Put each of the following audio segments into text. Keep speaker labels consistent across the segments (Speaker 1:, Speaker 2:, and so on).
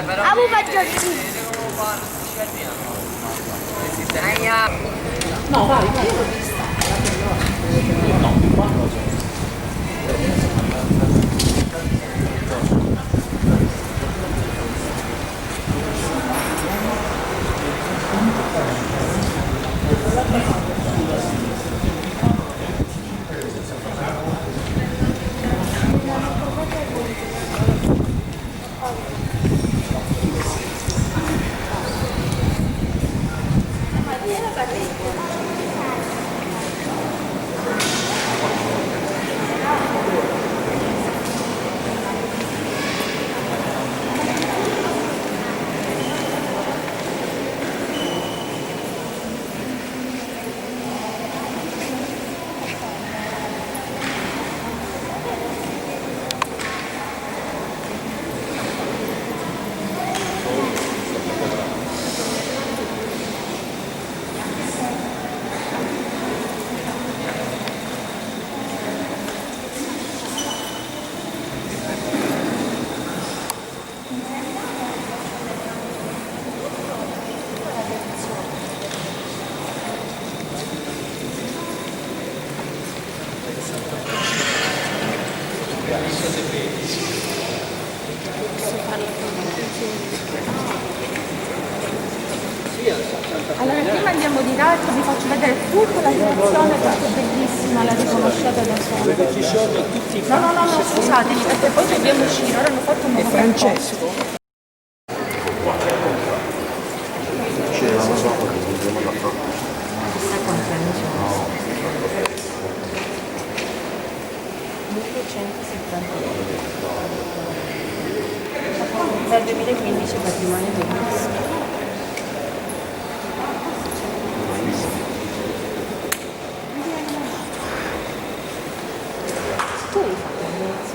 Speaker 1: Abu Baggiocci.
Speaker 2: No, vai, vai, io l'ho vista.
Speaker 1: Allora prima andiamo di là e vi faccio vedere tutta la situazione perché è bellissima, la riconoscete da solo. No, scusatemi perché poi dobbiamo uscire, ora hanno fatto un nuovo Francesco. Dal 2015 patrimonio dell'UNESCO. Tu hai fatto la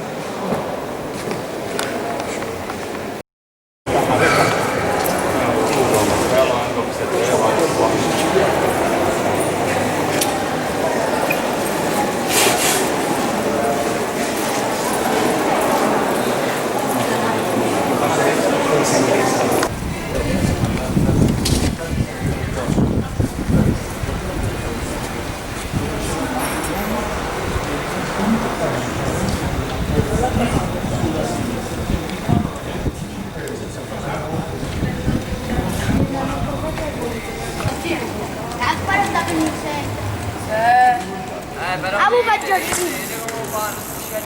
Speaker 3: Abu Baggiocci.